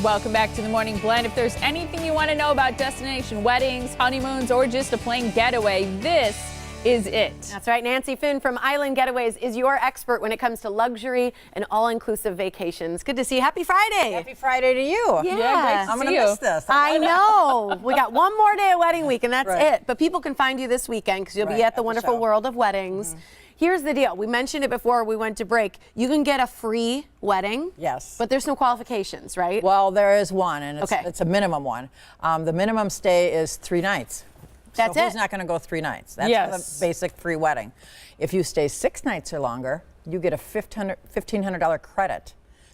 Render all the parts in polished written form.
Welcome back to the Morning Blend. If there's anything you want to know about destination weddings, honeymoons, or just a plain getaway, this is it. That's right. Nancy Finn from Island Getaways is your expert when it comes to luxury and all-inclusive vacations. Good to see you. Happy Friday. Happy Friday to you. Yeah, I'm going to miss this. I know. We got one more day of wedding week, and that's Right. it. But people can find you this weekend because you'll be Right, at the wonderful world of weddings. Here's the deal. We mentioned it before we went to break. You can get a free wedding. Yes. But there's no qualifications, right? Well, there is one, and Okay. it's a minimum one. The minimum stay is 3 nights. That's so who's it. not going to go 3 nights? That's Yes. the basic free wedding. If you stay 6 nights or longer, you get a $1,500 credit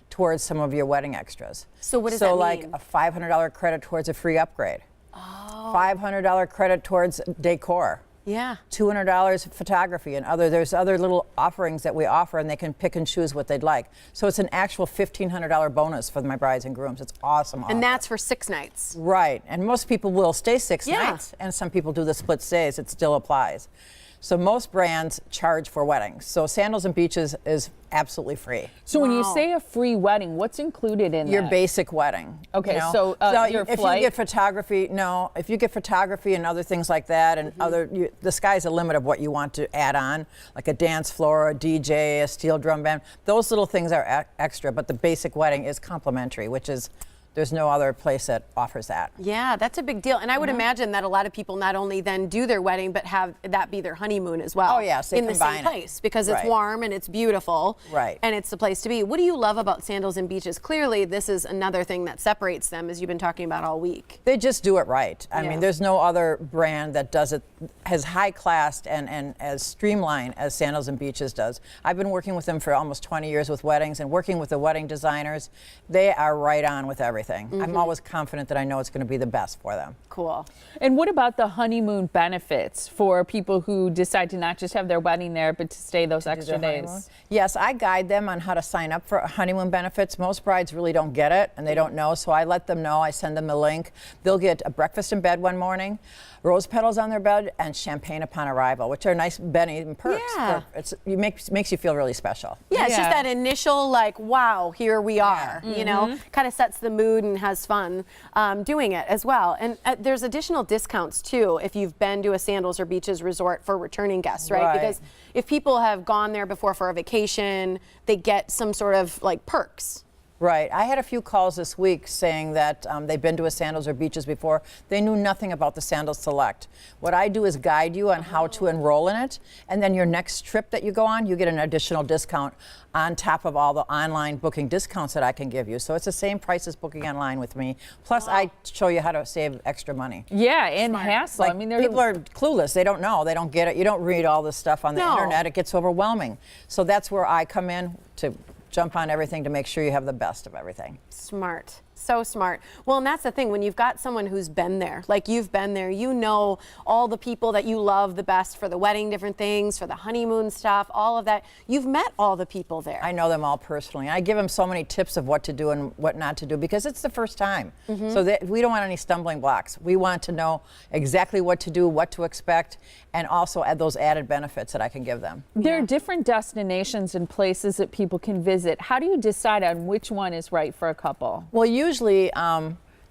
towards some of your wedding extras. So what does that mean? So like a $500 credit towards a free upgrade. Oh. $500 credit towards decor. Yeah. $200 photography and there's other little offerings that we offer, and they can pick and choose what they'd like. So it's an actual $1,500 bonus for my brides and grooms. It's awesome. And that's for 6 nights. Right. And most people will stay 6 Yeah. nights, and some people do the split stays. It still applies. So most brands charge for weddings. So Sandals and Beaches is absolutely free. So when you say a free wedding, what's included in Your that? basic wedding. Okay, you know? so your if flight? you get photography, if you get photography and other things like that, and the sky's the limit of what you want to add on, like a dance floor, a DJ, a steel drum band. Those little things are extra, but the basic wedding is complimentary, which is there's no other place that offers that. Yeah, that's a big deal. And I would imagine that a lot of people not only then do their wedding, but have that be their honeymoon as well. Oh, yes, they in the same combine it. place because it's Right. warm and it's beautiful. Right. And it's the place to be. What do you love about Sandals and Beaches? Clearly, this is another thing that separates them, as you've been talking about all week. They just do it right. I Yeah. mean, there's no other brand that does it as high class and as streamlined as Sandals and Beaches does. I've been working with them for almost 20 years with weddings and working with the wedding designers. They are right on with everything. I'm always confident that I know it's going to be the best for them. Cool. And what about the honeymoon benefits for people who decide to not just have their wedding there, but to stay those extra days? Yes, I guide them on how to sign up for honeymoon benefits. Most brides really don't get it, and they don't know, so I let them know. I send them the link. They'll get a breakfast in bed one morning, rose petals on their bed, and champagne upon arrival, which are nice bennies perks. Yeah. Makes you feel really special. Yeah, it's just Yeah. that initial, like, wow, here we are, you know, kind of sets the mood and has fun doing it as well. And there's additional discounts, too, if you've been to a Sandals or Beaches resort for returning guests, right? Right. Because if people have gone there before for a vacation, they get some sort of, like, perks. Right. I had a few calls this week saying that they've been to a Sandals or Beaches before. They knew nothing about the Sandals Select. What I do is guide you on how to enroll in it, and then your next trip that you go on, you get an additional discount on top of all the online booking discounts that I can give you. So it's the same price as booking online with me. Plus, I show you how to save extra money. Yeah, and hassle. Like, I mean, people are clueless. They don't know. They don't get it. You don't read all this stuff on the No. internet. It gets overwhelming. So that's where I come in to jump on everything to make sure you have the best of everything. Smart. So smart. Well, and that's the thing. When you've got someone who's been there, like you've been there, you know all the people that you love the best for the wedding, different things, for the honeymoon stuff, all of that. You've met all the people there. I know them all personally. I give them so many tips of what to do and what not to do because it's the first time. So that we don't want any stumbling blocks. We want to know exactly what to do, what to expect, and also add those added benefits that I can give them. There are different destinations and places that people can visit. How do you decide on which one is right for a couple? Well, usually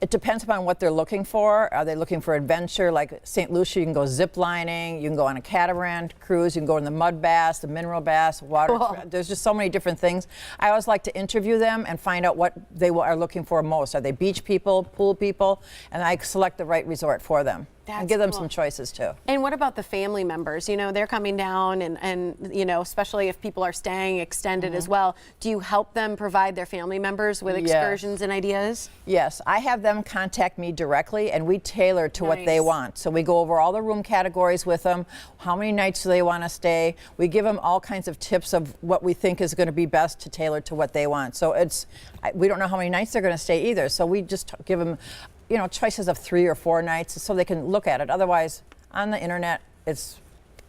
it depends upon what they're looking for. Are they looking for adventure? Like St. Lucia, you can go zip lining, you can go on a catamaran cruise, you can go in the mud bass, the mineral bass, water. There's just so many different things. I always like to interview them and find out what they are looking for most. Are they beach people, pool people? And I select the right resort for them. And give them some choices too. And what about the family members? You know, they're coming down and you know, especially if people are staying extended as well. Do you help them provide their family members with excursions and ideas? Yes, I have them contact me directly and we tailor to what they want. So we go over all the room categories with them. How many nights do they want to stay? We give them all kinds of tips of what we think is going to be best to tailor to what they want. So we don't know how many nights they're going to stay either. So we just give them, you know, choices of 3 or 4 nights so they can look at it. Otherwise, on the internet, it's,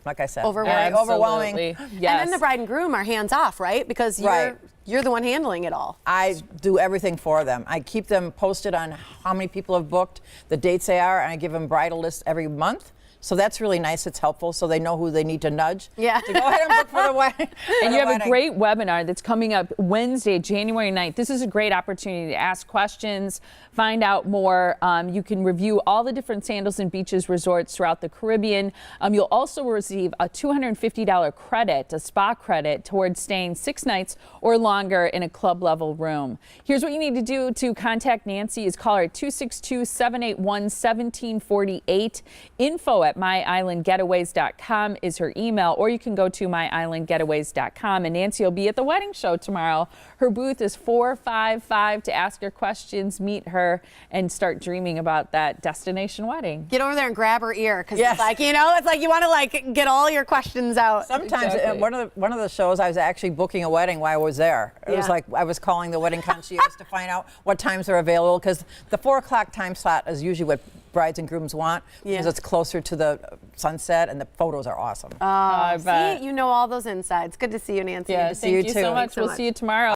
like I said, very overwhelming. Yes. And then the bride and groom are hands off, right? Because you're the one handling it all. I do everything for them. I keep them posted on how many people have booked, the dates they are, and I give them bridal lists every month. So that's really nice. It's helpful, so they know who they need to nudge. Yeah. To go ahead and book for the wedding. And you have a great webinar that's coming up Wednesday, January 9th. This is a great opportunity to ask questions, find out more. You can review all the different Sandals and Beaches resorts throughout the Caribbean. You'll also receive a $250 credit, a spa credit, towards staying 6 nights or longer in a club level room. Here's what you need to do to contact Nancy is call her at 262-781-1748. info@myislandgetaways.com is her email, or you can go to myislandgetaways.com. And Nancy will be at the wedding show tomorrow. Her booth is 455 to ask her questions, meet her, and start dreaming about that destination wedding. Get over there and grab her ear, because Yes. it's like, you know, it's like you want to like get all your questions out. Sometimes Exactly. one of the shows I was actually booking a wedding while I was there. It was Yeah. like I was calling the wedding concierge to find out what times are available, because the 4 o'clock time slot is usually what brides and grooms want, because Yeah. it's closer to the sunset and the photos are awesome. I bet. See, you know all those insides. Good to see you, Nancy. Yeah, Good to see thank you you too. so much. Thanks so We'll see you tomorrow.